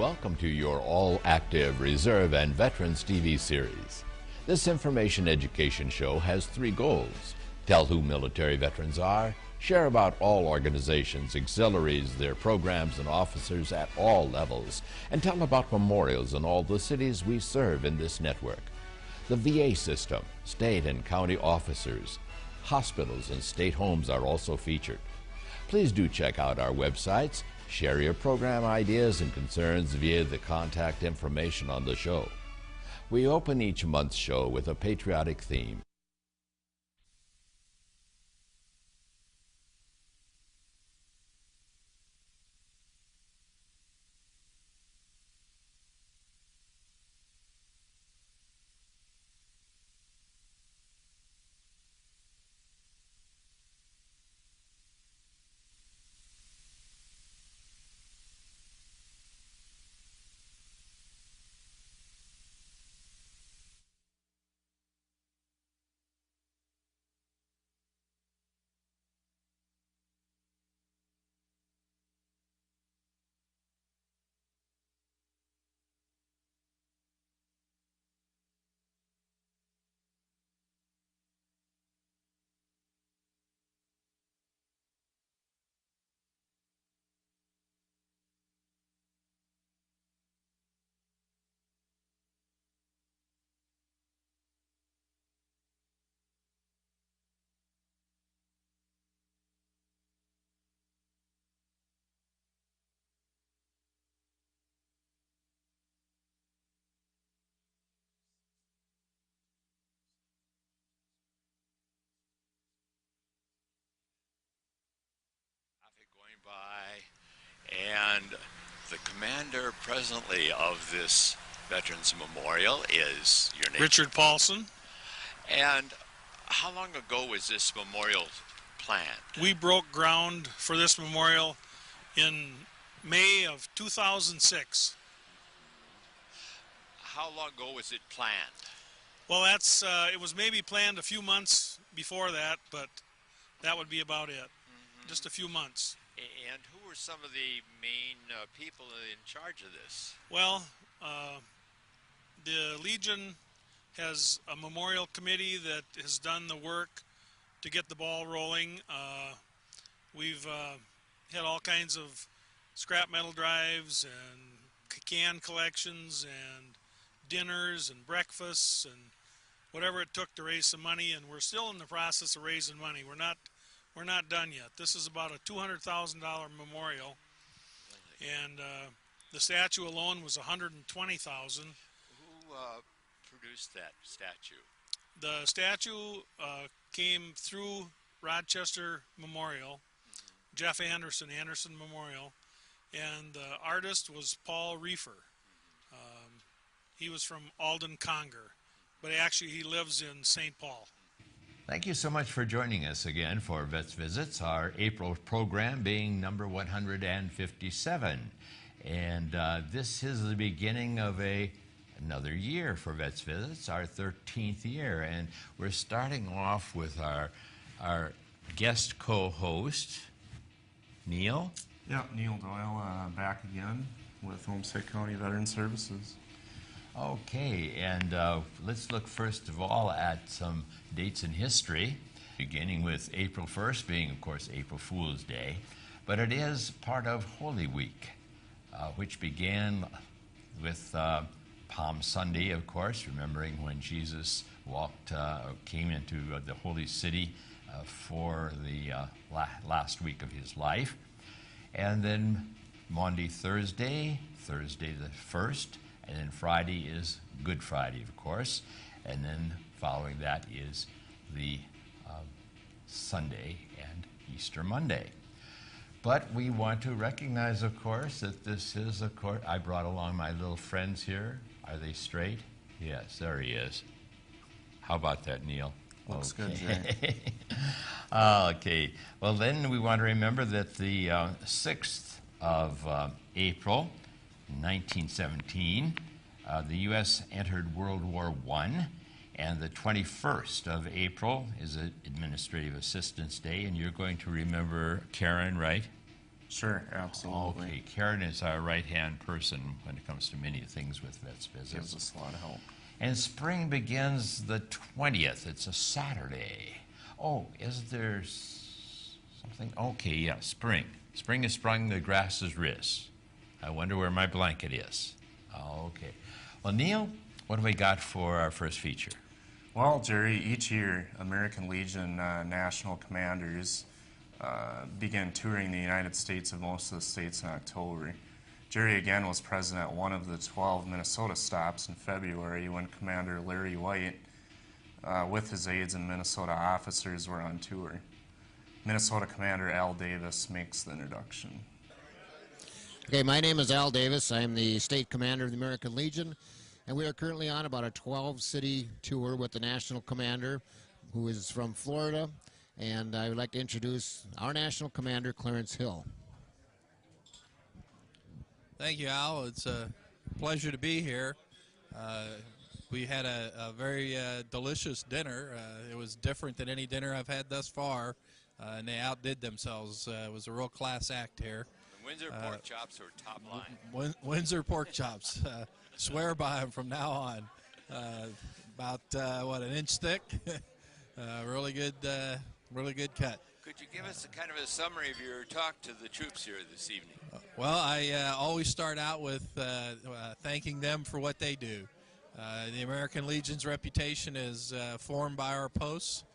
welcome to your all-active Reserve and Veterans TV series. This information education show has three goals: tell who military veterans are, share about all organizations, auxiliaries, their programs and officers at all levels, and tell about memorials in all the cities we serve in this network. The VA system, state and county officers, hospitals and state homes are also featured. Please do check out our websites. Share your program ideas and concerns via the contact information on the show. We open each month's show with a patriotic theme. Going by, and the commander presently of this Veterans Memorial is your name? Richard Paulson. And how long ago was this memorial planned? We broke ground for this memorial in May of 2006. How long ago was it planned? Well, it was maybe planned a few months before that, but that would be about it. Just a few months. And who were some of the main people in charge of this? Well, the Legion has a memorial committee that has done the work to get the ball rolling. We've had all kinds of scrap metal drives and can collections and dinners and breakfasts and whatever it took to raise some money, and we're still in the process of raising money. We're not done yet. This is about a $200,000 memorial, and the statue alone was $120,000. Who produced that statue? The statue came through Rochester Memorial, Jeff Anderson Memorial, and the artist was Paul Reefer. He was from Alden Conger, but actually he lives in St. Paul. Thank you so much for joining us again for Vets Visits, our April program being number 157. And this is the beginning of another year for Vets Visits, our 13th year. And we're starting off with our guest co-host, Neil. Yeah, Neil Doyle, back again with Homestead County Veteran Services. Okay, and let's look first of all at some dates in history, beginning with April 1st being, of course, April Fool's Day, but it is part of Holy Week, which began with Palm Sunday, of course, remembering when Jesus came into the Holy City for the last week of his life, and then Maundy Thursday the 1st, and then Friday is Good Friday, of course, and then following that is the Sunday and Easter Monday. But we want to recognize, of course, that this is, of course, I brought along my little friends here. Are they straight? Yes, there he is. How about that, Neil? Looks good, Jay. Okay. Well, then we want to remember that the 6th of April, 1917, the U.S. entered World War I, and the 21st of April is Administrative Assistance Day, and you're going to remember Karen, right? Sure, absolutely. Okay, Karen is our right-hand person when it comes to many things with vets Gives visits. us a lot of help. And spring begins the 20th. It's a Saturday. Oh, is there something? Okay, yeah, spring. Spring has sprung, the grass is risen. I wonder where my blanket is. Okay. Well, Neil, what have we got for our first feature? Well, Jerry, each year American Legion national commanders begin touring the United States of most of the states in October. Jerry again was present at one of the 12 Minnesota stops in February when Commander Larry White, with his aides and Minnesota officers, were on tour. Minnesota Commander Al Davis makes the introduction. Okay, my name is Al Davis. I'm the state commander of the American Legion, and we are currently on about a 12-city tour with the national commander, who is from Florida, and I would like to introduce our national commander, Clarence Hill. Thank you, Al. It's a pleasure to be here. We had a very delicious dinner. It was different than any dinner I've had thus far, and they outdid themselves. It was a real class act here. The Windsor pork chops are top line. Windsor pork chops. Swear by them from now on. About, an inch thick. Really good cut. Could you give us a kind of a summary of your talk to the troops here this evening? Well, I always start out with thanking them for what they do. The American Legion's reputation is formed by our posts.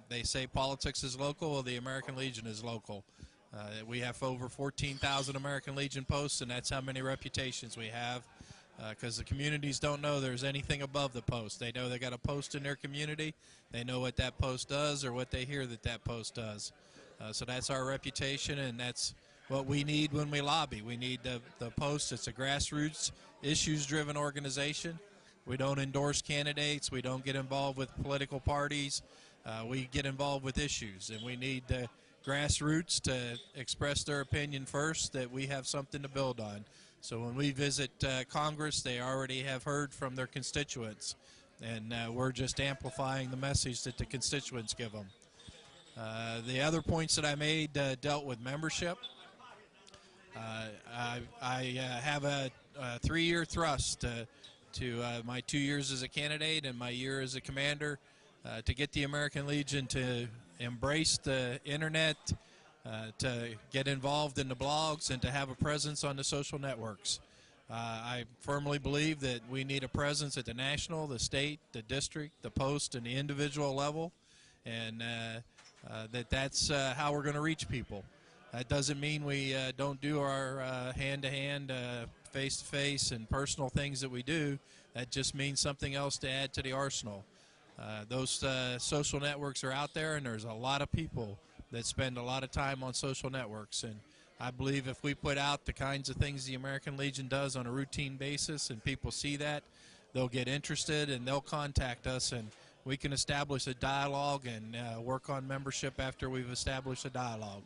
They say politics is local. Well, the American Legion is local. We have over 14,000 American Legion posts, and that's how many reputations we have, because the communities don't know there's anything above the post. They know they got a post in their community. They know what that post does or what they hear that post does. So that's our reputation, and that's what we need when we lobby. We need the post. It's a grassroots, issues-driven organization. We don't endorse candidates. We don't get involved with political parties. We get involved with issues, and we need the grassroots to express their opinion first, that we have something to build on. So when we visit Congress, they already have heard from their constituents, and we're just amplifying the message that the constituents give them. The other points that I made dealt with membership. I have a 3-year thrust to my 2 years as a candidate and my year as a commander to get the American Legion to embrace the internet, to get involved in the blogs, and to have a presence on the social networks. I firmly believe that we need a presence at the national, the state, the district, the post, and the individual level, and that's how we're going to reach people. That doesn't mean we don't do our hand-to-hand, face-to-face, and personal things that we do. That just means something else to add to the arsenal. Those social networks are out there, and there's a lot of people that spend a lot of time on social networks. And I believe if we put out the kinds of things the American Legion does on a routine basis and people see that, they'll get interested and they'll contact us, and we can establish a dialogue and work on membership after we've established a dialogue.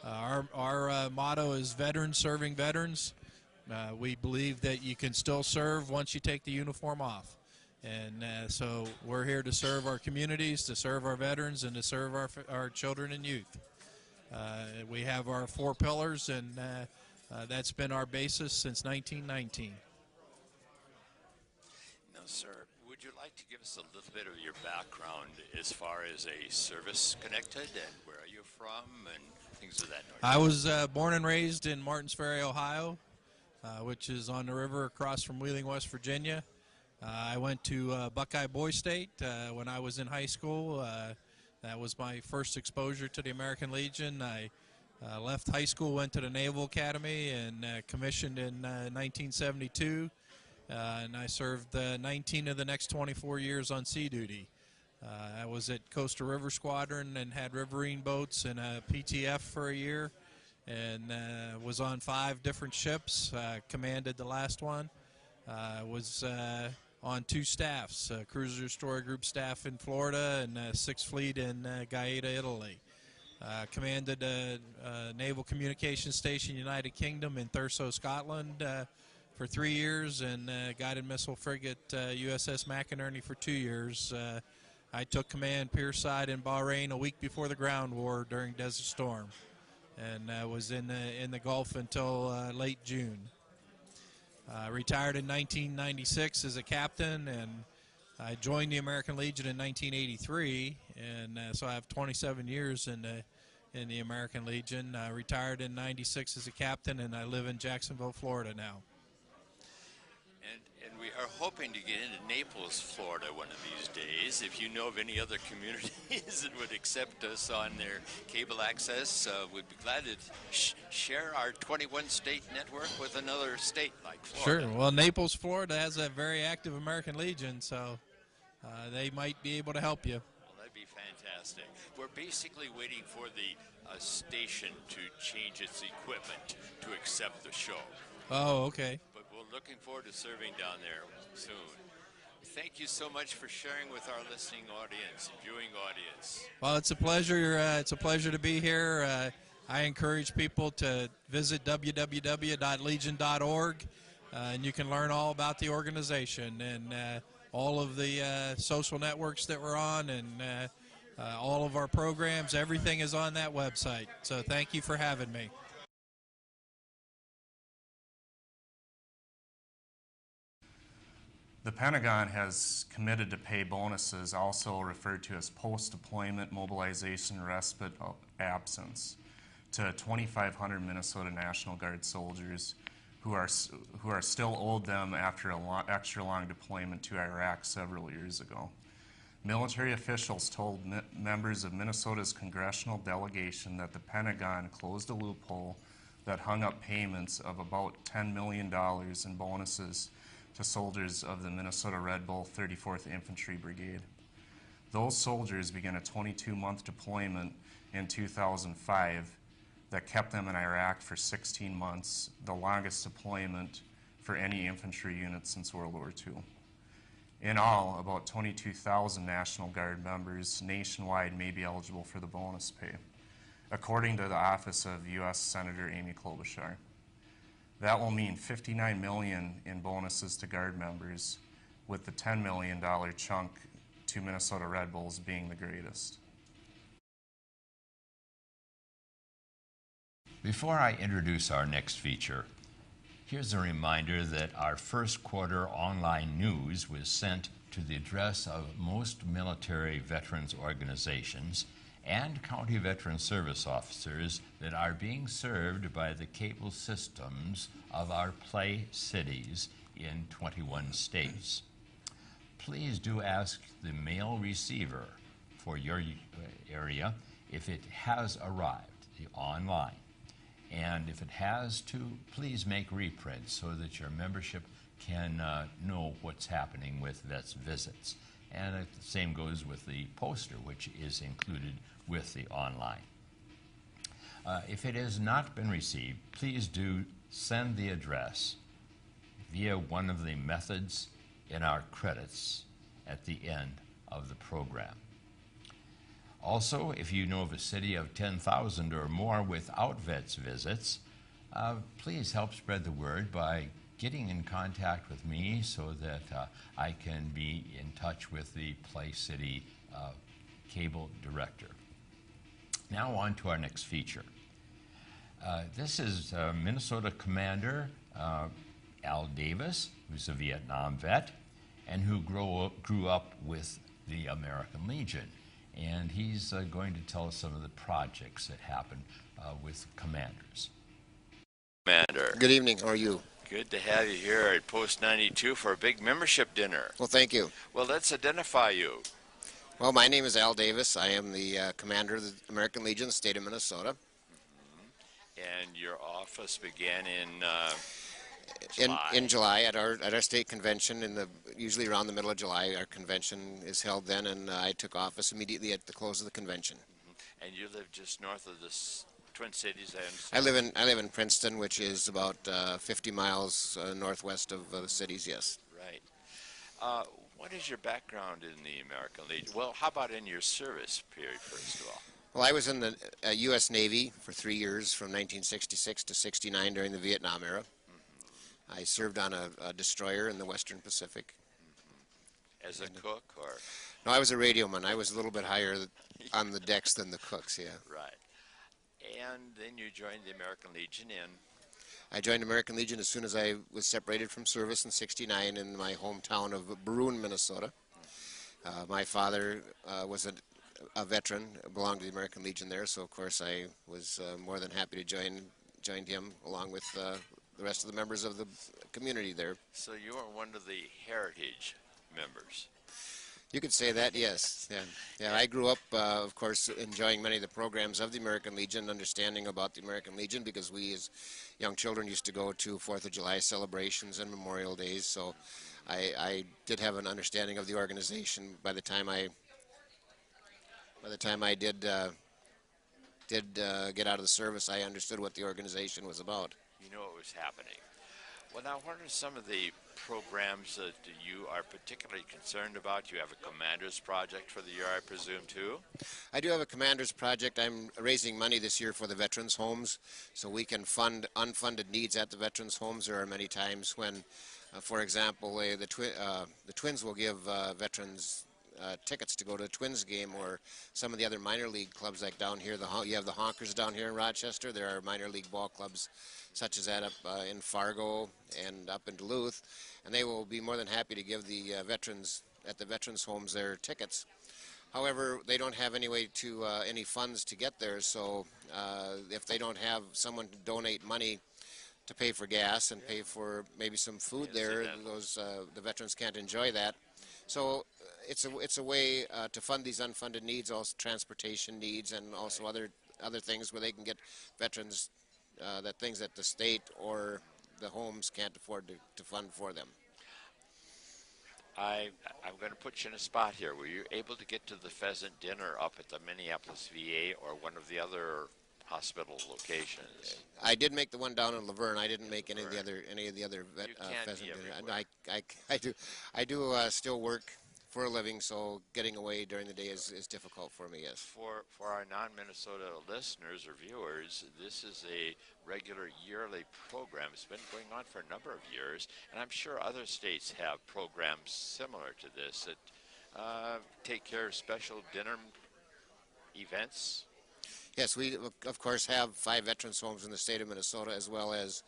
Our motto is veterans serving veterans. We believe that you can still serve once you take the uniform off. And so we're here to serve our communities, to serve our veterans, and to serve our children and youth. We have our 4 pillars, and that's been our basis since 1919. Now, sir, would you like to give us a little bit of your background as far as a service connected, and where are you from, and things of that nature? I was born and raised in Martins Ferry, Ohio, which is on the river across from Wheeling, West Virginia. I went to Buckeye Boys State when I was in high school. That was my first exposure to the American Legion. I left high school, went to the Naval Academy, and commissioned in 1972. And I served 19 of the next 24 years on sea duty. I was at Coastal River Squadron and had riverine boats and a PTF for a year, and was on 5 different ships, commanded the last one. Was on 2 staffs, Cruiser Destroyer Group staff in Florida and 6th Fleet in Gaeta, Italy. Commanded a Naval Communications Station, United Kingdom, in Thurso, Scotland for 3 years, and guided missile frigate USS McInerney for 2 years. I took command pierside in Bahrain a week before the ground war during Desert Storm. and was in the Gulf until late June. Retired in 1996 as a captain, and I joined the American Legion in 1983, and so I have 27 years in the American Legion. Retired in 96 as a captain, and I live in Jacksonville, Florida now. And we are hoping to get into Naples, Florida one of these days. If you know of any other communities that would accept us on their cable access, we'd be glad to share our 21-state network with another state like Florida. Sure. Well, Naples, Florida has a very active American Legion, so they might be able to help you. Well, that'd be fantastic. We're basically waiting for the station to change its equipment to accept the show. Oh, okay. But we're looking forward to serving down there soon. Thank you so much for sharing with our listening audience, viewing audience. Well, it's a pleasure. It's a pleasure to be here. I encourage people to visit www.legion.org, and you can learn all about the organization and all of the social networks that we're on, and all of our programs. Everything is on that website. So thank you for having me. The Pentagon has committed to pay bonuses, also referred to as post-deployment mobilization respite absence, to 2,500 Minnesota National Guard soldiers who are still owed them after an extra long deployment to Iraq several years ago. Military officials told members of Minnesota's congressional delegation that the Pentagon closed a loophole that hung up payments of about $10 million in bonuses to soldiers of the Minnesota Red Bull 34th Infantry Brigade. Those soldiers began a 22-month deployment in 2005 that kept them in Iraq for 16 months, the longest deployment for any infantry unit since World War II. In all, about 22,000 National Guard members nationwide may be eligible for the bonus pay, according to the office of U.S. Senator Amy Klobuchar. That will mean $59 million in bonuses to Guard members, with the $10 million chunk to Minnesota Red Bulls being the greatest. Before I introduce our next feature, here's a reminder that our first quarter online news was sent to the address of most military veterans organizations and county veteran service officers that are being served by the cable systems of our play cities in 21 states. Please do ask the mail receiver for your area if it has arrived online. And if it has to, please make reprints so that your membership can know what's happening with vets visits. And the same goes with the poster, which is included with the online. If it has not been received, please do send the address via one of the methods in our credits at the end of the program. Also, if you know of a city of 10,000 or more without vets visits, please help spread the word by getting in contact with me so that I can be in touch with the Play City cable director. Now on to our next feature. This is Minnesota Commander Al Davis, who's a Vietnam vet and who grew up with the American Legion. And he's going to tell us some of the projects that happen with commanders. Commander. Good evening. How are you? Good to have you here at Post 92 for a big membership dinner. Well, thank you. Well, let's identify you. Well, my name is Al Davis. I am the commander of the American Legion, state of Minnesota. And your office began in In July. July at our state convention, usually around the middle of July, our convention is held then, and I took office immediately at the close of the convention. And you live just north of the Twin Cities, I understand. I live in Princeton, which is about 50 miles northwest of the cities. Yes. Right. What is your background in the American Legion? Well, how about in your service period, first of all? Well, I was in the U.S. Navy for 3 years, from 1966 to 69 during the Vietnam era. I served on a destroyer in the Western Pacific. As a cook, or? No, I was a radioman. I was a little bit higher on the decks than the cooks, yeah. Right. and then you joined the American Legion in. I joined American Legion as soon as I was separated from service in '69 in my hometown of Baroon, Minnesota. My father was a veteran, belonged to the American Legion there, so of course I was more than happy to join him along with the rest of the members of the community there. So you are one of the heritage members. You could say that, yes. Yeah. I grew up, of course, enjoying many of the programs of the American Legion, understanding about the American Legion, because we as young children used to go to 4th of July celebrations and Memorial Days, so I did have an understanding of the organization by the time I did get out of the service. I understood what the organization was about. You know what was happening. Well, now, what are some of the programs that you are particularly concerned about? You have a Commander's Project for the year, I presume, too? I do have a Commander's Project. I'm raising money this year for the Veterans Homes, so we can fund unfunded needs at the Veterans Homes. There are many times when, for example, the Twins will give veterans tickets to go to a Twins game, or some of the other minor league clubs like down here. You have the Honkers down here in Rochester. There are minor league ball clubs such as that up in Fargo and up in Duluth, and they will be more than happy to give the veterans at the Veterans Homes their tickets. However, they don't have any way to any funds to get there, so if they don't have someone to donate money to pay for gas and pay for maybe some food there, the veterans can't enjoy that. So it's a way to fund these unfunded needs, also transportation needs, and also other things where they can get veterans things that the state or the homes can't afford to fund for them. I'm going to put you in a spot here. Were you able to get to the pheasant dinner up at the Minneapolis VA or one of the other hospital locations? I did make the one down in Laverne. I didn't make any of the other pheasant dinner. I do still work for a living, so getting away during the day is difficult for me, yes. For our non-Minnesota listeners or viewers, this is a regular yearly program. It's been going on for a number of years, and I'm sure other states have programs similar to this that take care of special dinner events. Yes, we of course have 5 veterans homes in the state of Minnesota, as well as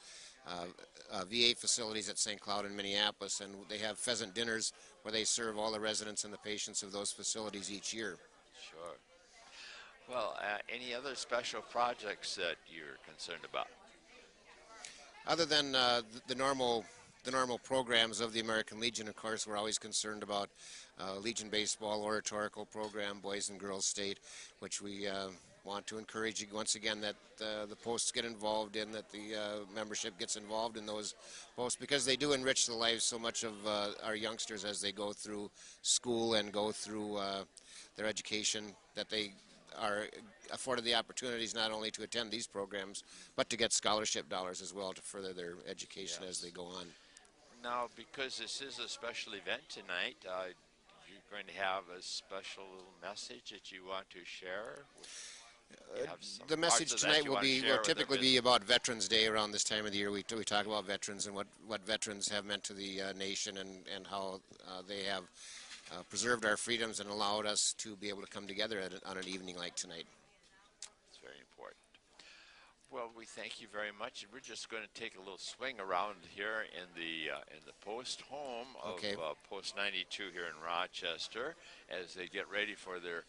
VA facilities at St. Cloud and Minneapolis, and they have pheasant dinners where they serve all the residents and the patients of those facilities each year. Sure. Well, any other special projects that you're concerned about? Other than the normal programs of the American Legion, of course, we're always concerned about Legion Baseball Oratorical Program, Boys and Girls State, which we want to encourage you once again that the posts get involved in, that the membership gets involved in those posts, because they do enrich the lives so much of our youngsters as they go through school and go through their education, that they are afforded the opportunities not only to attend these programs, but to get scholarship dollars as well to further their education as they go on. Now, because this is a special event tonight, you're going to have a special little message that you want to share? The message tonight will typically be about Veterans Day. Around this time of the year, we talk about veterans and what veterans have meant to the nation, and how they have preserved our freedoms and allowed us to be able to come together on an evening like tonight. It's very important. Well, we thank you very much, and we're just going to take a little swing around here in the post home of Post 92 here in Rochester, as they get ready for their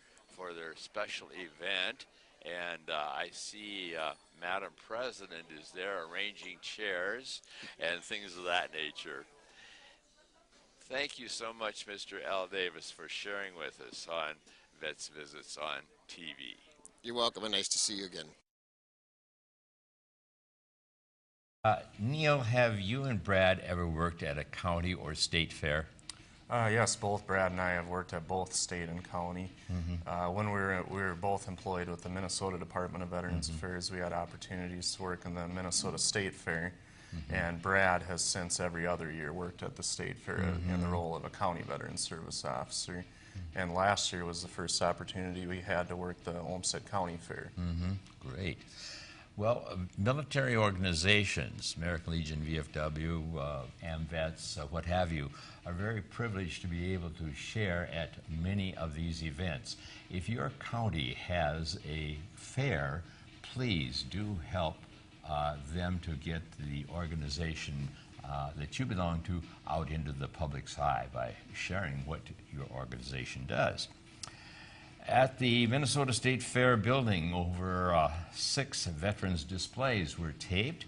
special event. And I see Madam President is there arranging chairs and things of that nature. Thank you so much, Mr. Al Davis, for sharing with us on Vets Visits on TV. You're welcome, and nice to see you again. Neil, have you and Brad ever worked at a county or state fair? Yes, both Brad and I have worked at both state and county. When we were both employed with the Minnesota Department of Veterans Affairs, we had opportunities to work in the Minnesota State Fair. And Brad has since every other year worked at the state fair in the role of a county veteran service officer. And last year was the first opportunity we had to work the Olmsted County Fair. Great. Well, military organizations, American Legion, VFW, AMVETS, what have you, are very privileged to be able to share at many of these events. If your county has a fair, please do help them to get the organization that you belong to out into the public's eye by sharing what your organization does. At the Minnesota State Fair building, over 6 veterans displays were taped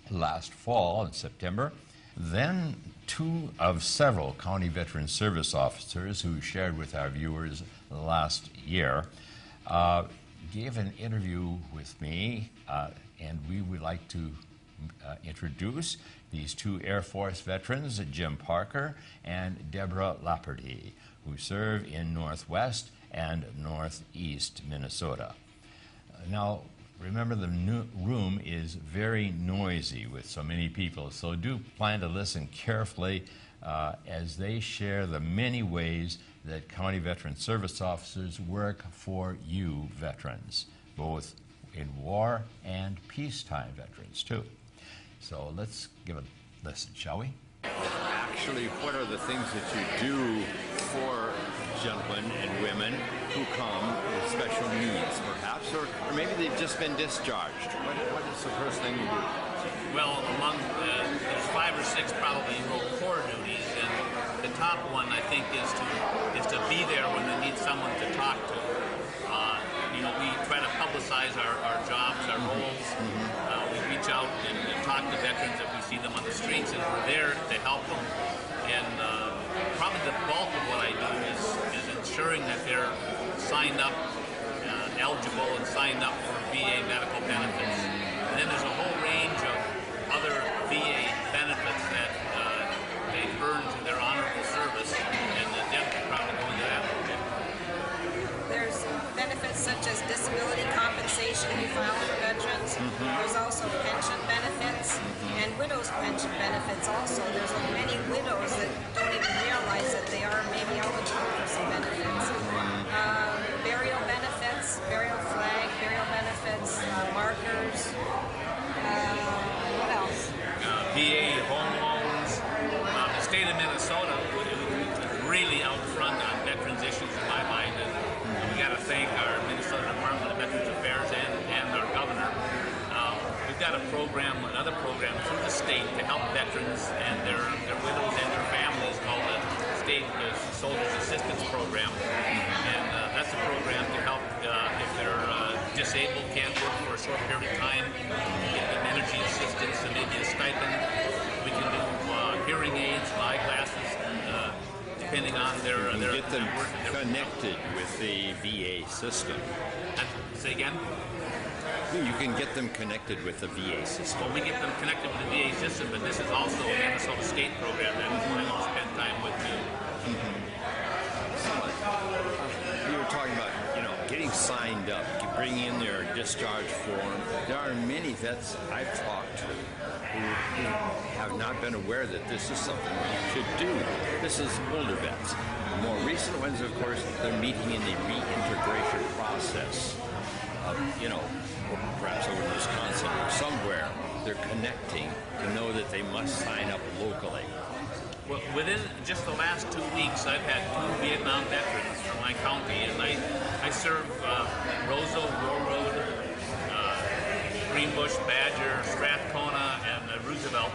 last fall in September. Then 2 of several county veteran service officers who shared with our viewers last year gave an interview with me, and we would like to introduce these 2 Air Force veterans, Jim Parker and Deborah Lapperty, who serve in Northwest and Northeast Minnesota. Now, remember, the room is very noisy with so many people, so do plan to listen carefully as they share the many ways that county veteran service officers work for you veterans, both in war and peacetime veterans too. So let's give a listen, shall we? Actually, what are the things that you do for gentlemen and women who come with special needs, perhaps, or maybe they've just been discharged? What is the first thing you do? Well, among there's 5 or 6 probably real core duties, and the top one I think is to be there when they need someone to talk to. We try to publicize our jobs, our roles. We reach out and talk to veterans if we see them on the streets, and we're there to help them. And probably the bulk of what I do is ensuring that they're signed up, eligible and signed up for VA medical benefits. And then there's a whole range of other VA benefits that they earn through their honorable service, and Deb can probably go into that a little bit. There's benefits such as disability compensation we file for veterans. There's also pension benefits and widows' pension benefits also. There's many widows that don't even realize that they are maybe eligible for some benefits. Burial benefits, burial flag, burial benefits, markers. What else? VA home loans. The state of Minnesota is really out front on veterans issues in my mind, and we got to thank our Minnesota Department of Veterans Affairs and our governor. We've got another program through the state to help veterans and their widows and their families called the State Soldiers Assistance Program, and that's a program to help if they're disabled, can't work for a short period of time, get them energy assistance and maybe a stipend. We can do hearing aids, eyeglasses, depending on their Get them work. connected with the VA system. Say again? You can get them connected with the VA system. Well, we get them connected with the VA system, but this is also a Minnesota State program that I will spend time with too. You were talking about, getting signed up, bringing in their discharge form. There are many vets I've talked to who have not been aware that this is something you should do. This is older vets. The more recent ones, of course, they're meeting in the reintegration process of, perhaps over in Wisconsin or somewhere. They're connecting to know that they must sign up locally. Well, within just the last 2 weeks, I've had 2 Vietnam veterans from my county, and I serve Roseau, Warroad, Greenbush, Badger, Strathcona, and Roosevelt.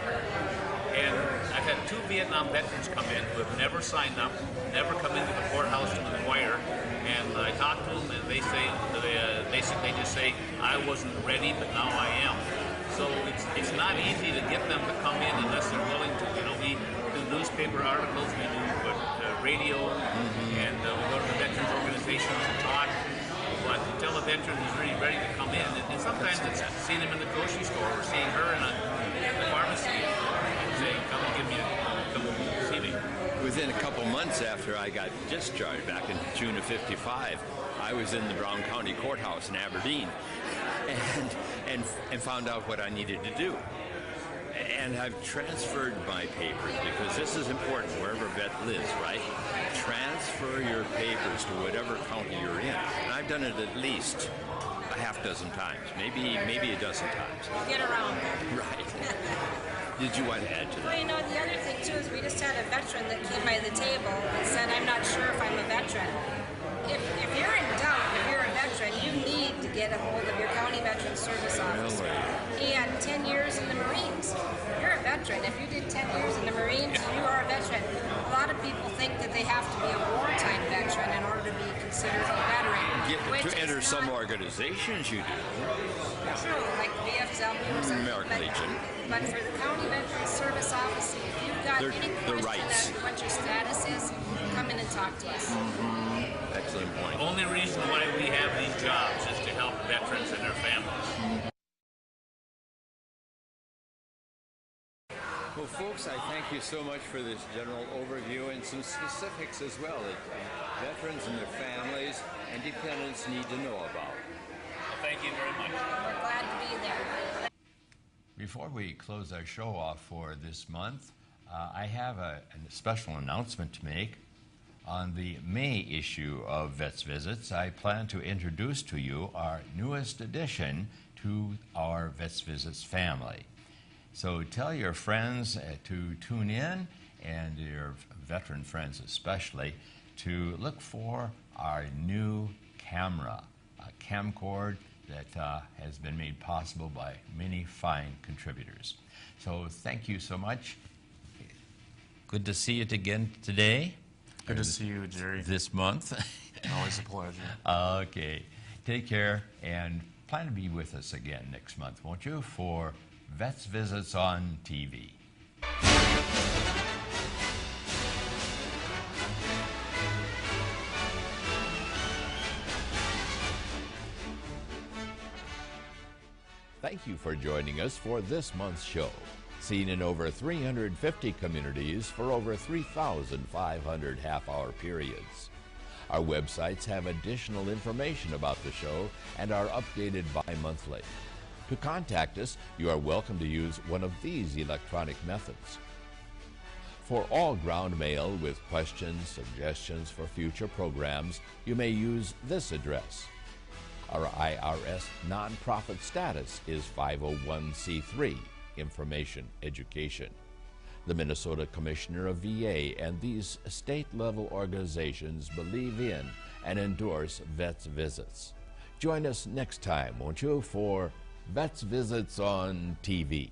And I've had 2 Vietnam veterans come in who have never signed up, never come into the courthouse to inquire. And I talk to them, and they say, basically just say, I wasn't ready, but now I am. So it's not easy to get them to come in unless they're willing to. We do newspaper articles, we do radio, and we go to the veterans organizations and talk. But until a veteran is really ready to come in, and sometimes it's seeing them in the grocery store or seeing her in the pharmacy and saying, come see me. Within a couple months after I got discharged back in June of '55, I was in the Brown County Courthouse in Aberdeen and found out what I needed to do. And I've transferred my papers because this is important wherever a vet lives, right? Transfer your papers to whatever county you're in. And I've done it at least a half dozen times, maybe a dozen times. You get around. Right. Did you want to add to that? Well, the other thing too is we just had a veteran that came by the table and said, I'm not sure if I'm a veteran. If you're in doubt, if you're a veteran, you need to get a hold of your county veteran service officer. He had 10 years in the Marines. You're a veteran. If you did 10 years in the Marines, you are a veteran. A lot of people think that they have to be a wartime veteran in order to be considered a veteran. To enter some organizations, you do. True, like the VFW or something. American Legion. But for the county veteran service office, if you've got any question rights. as to what your status is, come in and talk to us. Excellent point. The only reason why we have these jobs is to help veterans and their families. Well, folks, I thank you so much for this general overview and some specifics as well that veterans and their families and dependents need to know about. Well, thank you very much. We're glad to be there. Before we close our show off for this month, I have a special announcement to make. On the May issue of Vets Visits, I plan to introduce to you our newest addition to our Vets Visits family. So tell your friends to tune in, and your veteran friends especially, to look for our new camera, a camcord that has been made possible by many fine contributors. So thank you so much. Good to see you again today. Good to see you, Jerry. This month. Always a pleasure. Okay. Take care, and plan to be with us again next month, won't you, for Vets Visits on TV. Thank you for joining us for this month's show. Seen in over 350 communities for over 3,500 half-hour periods. Our websites have additional information about the show and are updated bi-monthly. To contact us, you are welcome to use one of these electronic methods. For all ground mail with questions, suggestions for future programs, you may use this address. Our IRS nonprofit status is 501c3, Information Education. The Minnesota Commissioner of VA and these state-level organizations believe in and endorse Vets Visits. Join us next time, won't you, for Vets Visits on TV.